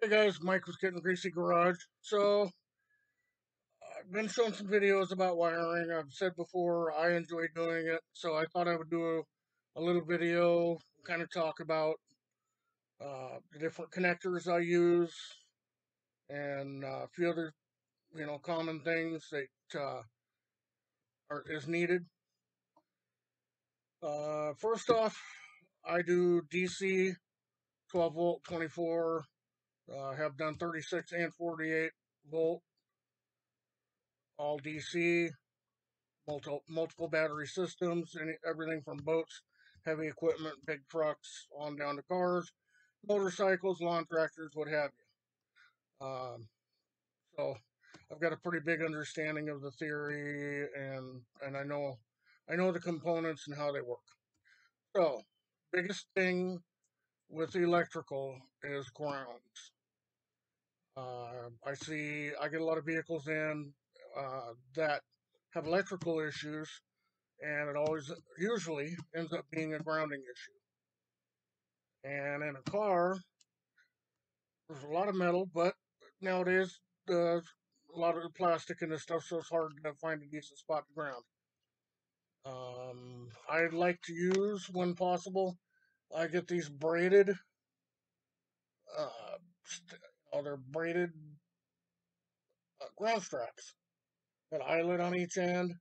Hey guys, Mike was getting Greasy Garage. So, I've been showing some videos about wiring. I've said before I enjoy doing it, so I thought I would do a little video, kind of talk about the different connectors I use and a few other, common things that is needed. First off, I do DC 12 volt 24. Have done 36 and 48 volt, all DC. Multiple battery systems, and everything from boats, heavy equipment, big trucks, on down to cars, motorcycles, lawn tractors, what have you. So I've got a pretty big understanding of the theory, and I know the components and how they work. So biggest thing with electrical is grounds. I get a lot of vehicles in that have electrical issues, and it always usually ends up being a grounding issue. And in a car, there's a lot of metal, but nowadays a lot of the plastic and this stuff, so it's hard to find a decent spot to ground. I like to use, when possible, I get these braided, uh, they're braided ground straps, got an eyelet on each end.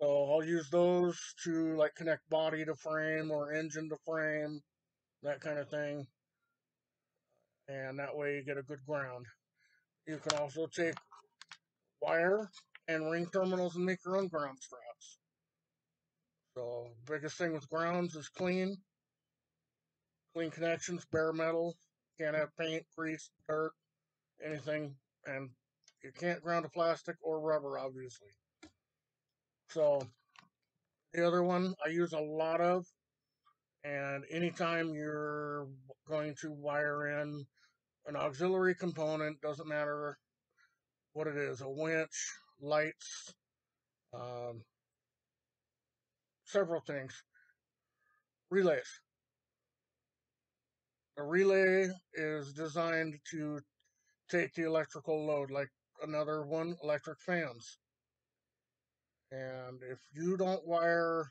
So I'll use those to like connect body to frame or engine to frame, that kind of thing, and that way you get a good ground. You can also take wire and ring terminals and make your own ground straps. So biggest thing with grounds is clean connections, bare metal. Can't have paint, grease, dirt, anything, and you can't ground to plastic or rubber, obviously. So the other one I use a lot of, and anytime you're going to wire in an auxiliary component, doesn't matter what it is, a winch, lights, um, several things. Relays. A relay is designed to take the electrical load, like another one, electric fans. And if you don't wire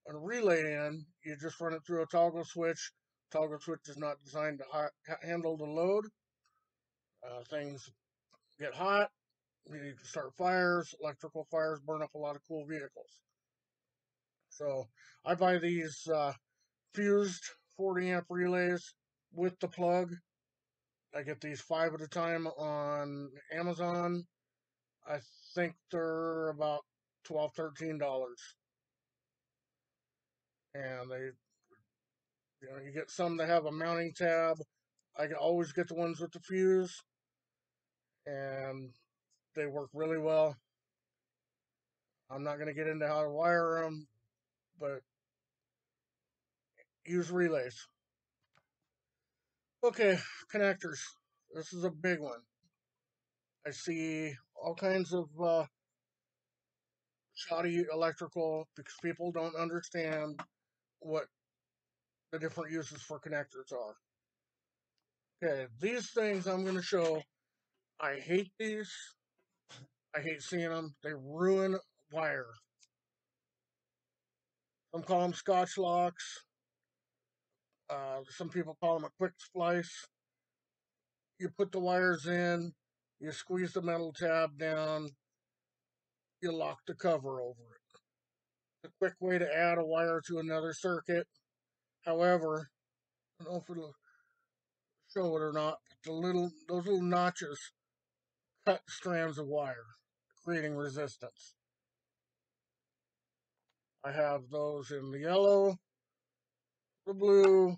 a relay in, you just run it through a toggle switch. Toggle switch is not designed to handle the load. Things get hot, you start fires, electrical fires burn up a lot of cool vehicles. So I buy these fused 40 amp relays with the plug. I get these 5 at a time on Amazon. I think they're about $12, $13, and you get some that have a mounting tab. I can always get the ones with the fuse, and they work really well. I'm not going to get into how to wire them, but use relays. Okay, connectors. This is a big one. I see all kinds of shoddy electrical because people don't understand what the different uses for connectors are. Okay, these things I'm going to show, I hate these. I hate seeing them. They ruin wire. Some call them Scotch locks. Some people call them a quick splice. You put the wires in, you squeeze the metal tab down, you lock the cover over it. It's a quick way to add a wire to another circuit. However, I don't know if it'll show it or not, but those little notches cut strands of wire, creating resistance. I have those in the yellow, the blue,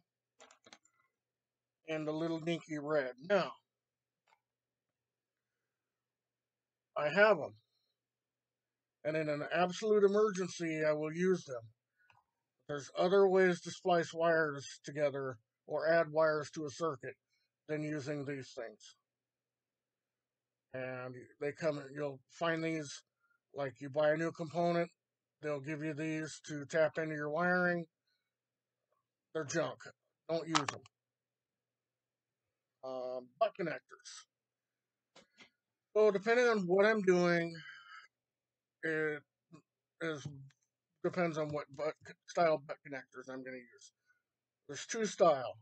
and the little dinky red. Now, I have them, and in an absolute emergency, I will use them. There's other ways to splice wires together or add wires to a circuit than using these things. And you'll find these, like you buy a new component, they'll give you these to tap into your wiring. They're junk. Don't use them. butt connectors. So depending on what I'm doing, it is depends on what style butt connectors I'm going to use. There's two style.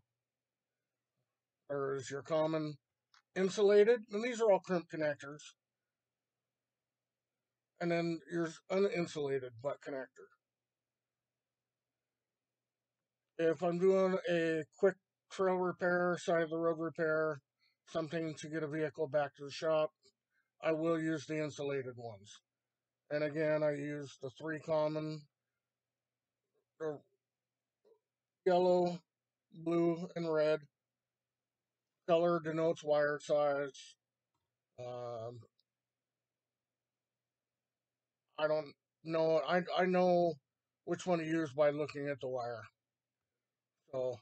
There's your common insulated, and these are all crimp connectors, and then there's uninsulated butt connector. If I'm doing a quick trail repair, side of the road repair, something to get a vehicle back to the shop, I will use the insulated ones. And again, I use the three common, the yellow, blue, and red. Color denotes wire size. Um, I don't know. I know which one to use by looking at the wire. So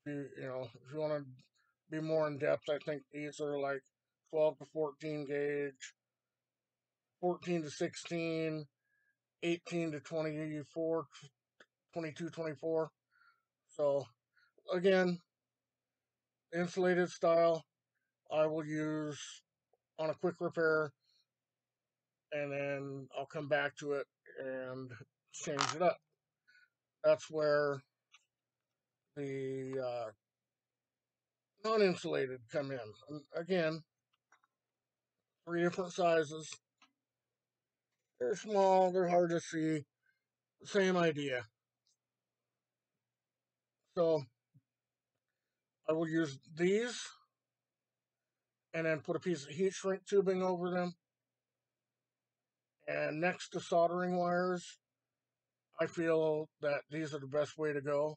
if you want to be more in depth, I think these are like 12 to 14 gauge, 14 to 16, 18 to 24, 22, 24. So again, insulated style I will use on a quick repair, and then I'll come back to it and change it up. That's where the non-insulated come in. And again, three different sizes. They're small, they're hard to see. Same idea. So I will use these and then put a piece of heat shrink tubing over them. And next to soldering wires, I feel that these are the best way to go.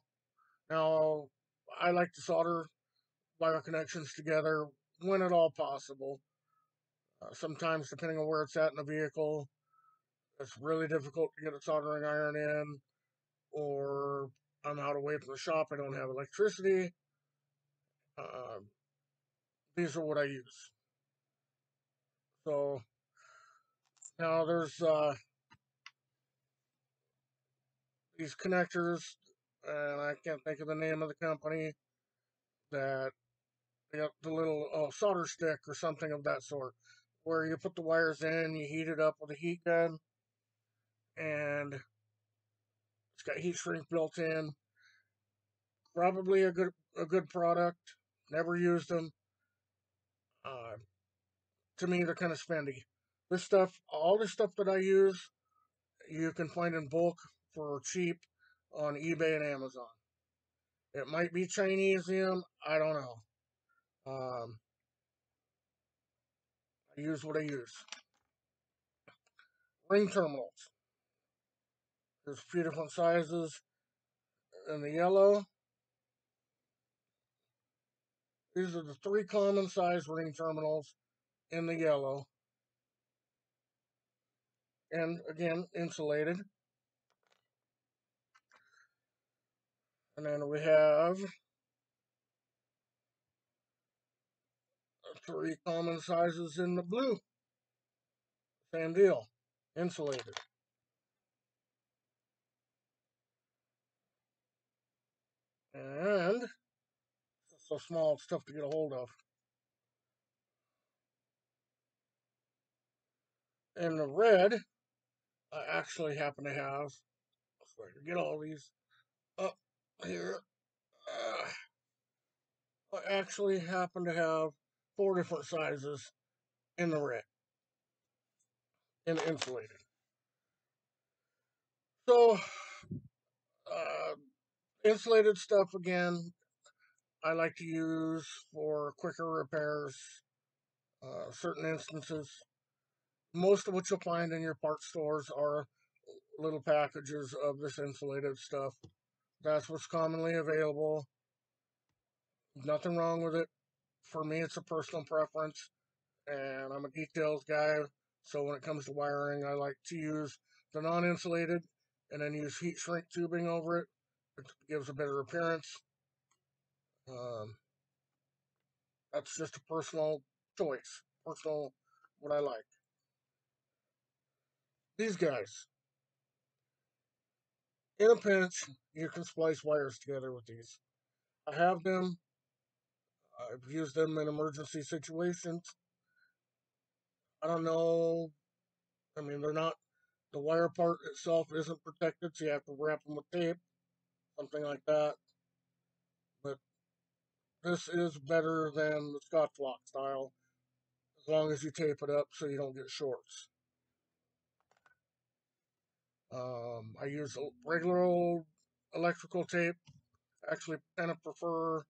Now, I like to solder wire connections together when at all possible. Sometimes, depending on where it's at in the vehicle, it's really difficult to get a soldering iron in, or I'm out away from the shop, I don't have electricity. Uh, these are what I use. So now there's these connectors, and I can't think of the name of the company that they got the little solder stick or something of that sort, where you put the wires in, you heat it up with a heat gun, and it's got heat shrink built in. Probably a good product. Never used them. Uh, to me, they're kind of spendy. This stuff, all the stuff that I use, you can find in bulk for cheap on eBay and Amazon. It might be Chinesium. I don't know. Um, I use what I use. Ring terminals. There's a few different sizes. In the yellow, these are the three common size ring terminals in the yellow. And again, insulated. And then we have three common sizes in the blue. Same deal. Insulated. And it's so small, it's tough to get a hold of. And the red, I actually happen to have, so I can get all these up here. I actually happen to have four different sizes in the red, in the insulated. So, uh, insulated stuff again, I like to use for quicker repairs, certain instances. Most of what you'll find in your parts stores are little packages of this insulated stuff. That's what's commonly available. Nothing wrong with it. For me, it's a personal preference, and I'm a details guy. So when it comes to wiring, I like to use the non-insulated and then use heat shrink tubing over it. It gives a better appearance. Um, that's just a personal choice, personal what I like. These guys, in a pinch, you can splice wires together with these. I have them. I've used them in emergency situations. I don't know. I mean, they're not, the wire part itself isn't protected, so you have to wrap them with tape, something like that. But this is better than the Scotch lock style, as long as you tape it up so you don't get shorts. I use regular old electrical tape. Actually, kind of prefer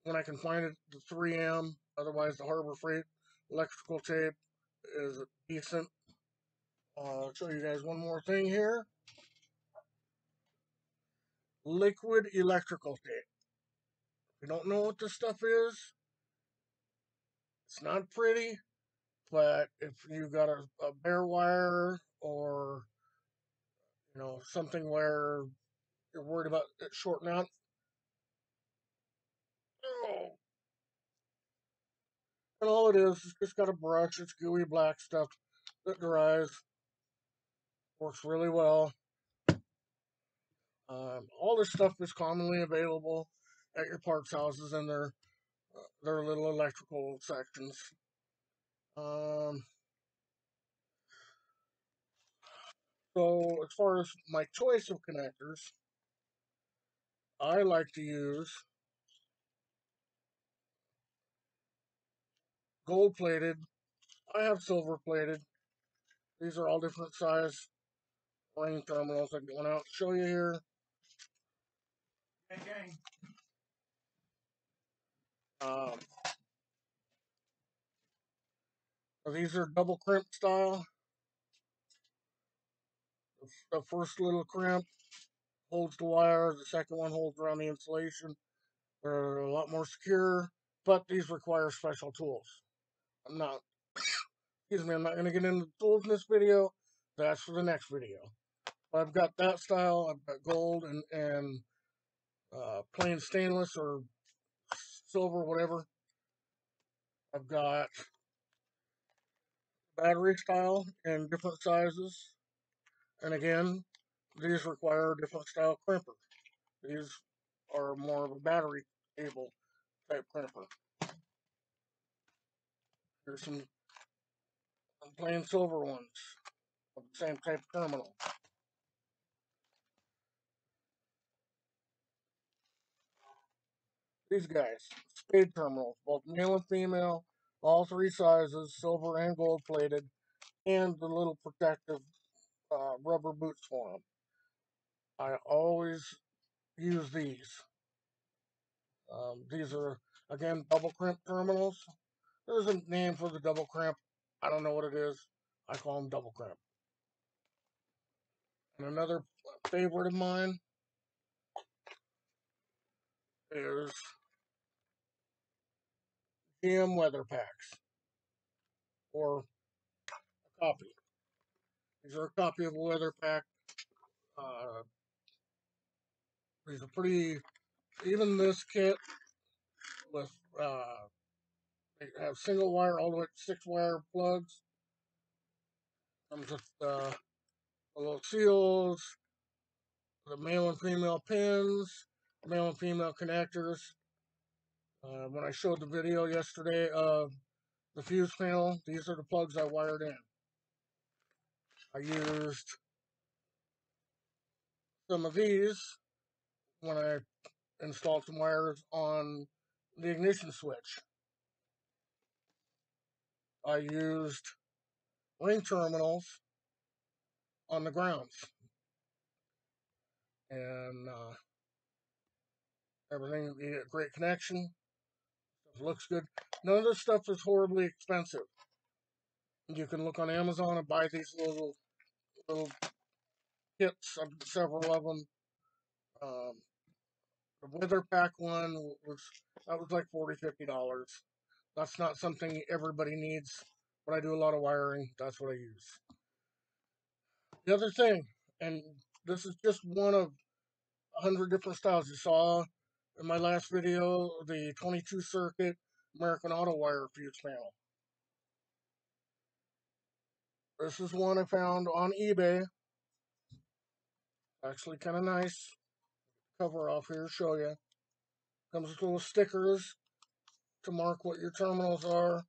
when I can find it the 3M. Otherwise, the Harbor Freight electrical tape is decent. I'll show you guys one more thing here. Liquid electrical tape. If you don't know what this stuff is, it's not pretty, but if you got a bare wire or something where you're worried about it shorting out, oh, and all it is just got a brush. It's gooey black stuff that dries. Works really well. All this stuff is commonly available at your parts houses in their little electrical sections. Um, so as far as my choice of connectors, I like to use gold plated. I have silver plated. These are all different size ring terminals. I went out to show you here. Okay. Um, these are double crimp style. The first little crimp holds the wire. The second one holds around the insulation. They're a lot more secure, but these require special tools. I'm not, excuse me, I'm not going to get into the tools in this video. That's for the next video. But I've got that style. I've got gold and plain stainless or silver, whatever. I've got battery style in different sizes. And again, these require a different style crimper. These are more of a battery cable type crimper. Here's some plain silver ones of the same type of terminal. These guys, spade terminals, both male and female, all three sizes, silver and gold plated, and the little protective rubber boots for them. I always use these. These are, again, double crimp terminals. There's a name for the double crimp. I don't know what it is. I call them double crimp. And another favorite of mine is GM weather packs, or a copy. These are a copy of a weather pack. Uh, these are pretty, even this kit with, they have single wire all the way to 6 wire plugs. Comes with the little seals, the male and female pins, male and female connectors. When I showed the video yesterday of the fuse panel, these are the plugs I wired in. I used some of these when I installed some wires on the ignition switch. I used ring terminals on the grounds, and everything, you get a great connection. It looks good. None of this stuff is horribly expensive. You can look on Amazon and buy these little kits, several of them. Um, the weather pack one was like $40-50. That's not something everybody needs, but I do a lot of wiring. That's what I use. The other thing, and this is just one of 100 different styles you saw in my last video, the 22 circuit American Auto Wire fuse panel. This is one I found on eBay. Actually, kind of nice. Cover off here, show you. Comes with little stickers to mark what your terminals are.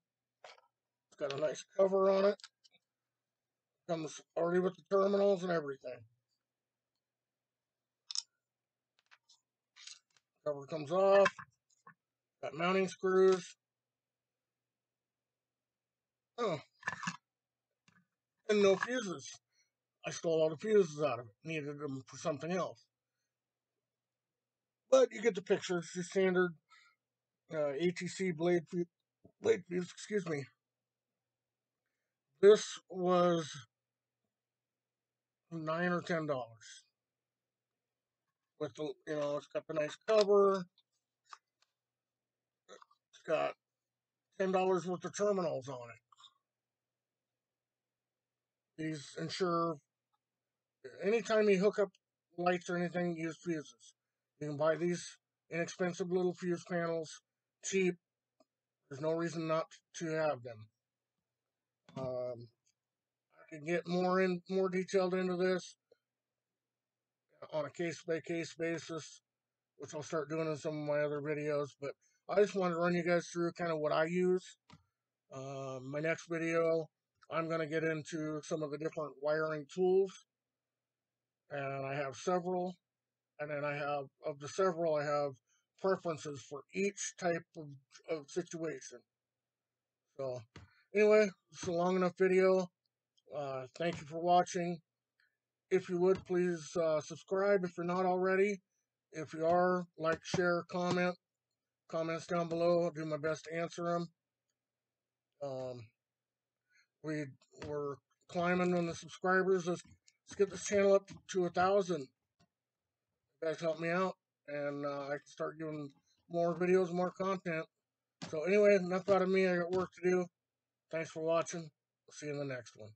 It's got a nice cover on it. Comes already with the terminals and everything. Cover comes off. Got mounting screws. Oh, and no fuses. I stole all the fuses out of it. Needed them for something else. But you get the picture. It's your standard ATC blade fuse. Excuse me. This was $9 or $10. With the, it's got the nice cover. It's got $10 worth of terminals on it. These ensure anytime you hook up lights or anything, use fuses. You can buy these inexpensive little fuse panels, cheap. There's no reason not to have them. I can get more detailed into this on a case by case basis, which I'll start doing in some of my other videos. But I just wanted to run you guys through kind of what I use. My next video, I'm going to get into some of the different wiring tools, and I have several. And then of the several, I have preferences for each type of situation. So, anyway, it's a long enough video. Thank you for watching. If you would, please subscribe if you're not already. If you are, like, share, comment. Comments down below. I'll do my best to answer them. Um, we're climbing on the subscribers. Let's get this channel up to 1,000. You guys help me out, and I can start doing more videos, more content. So anyway, enough out of me. I got work to do. Thanks for watching. I'll see you in the next one.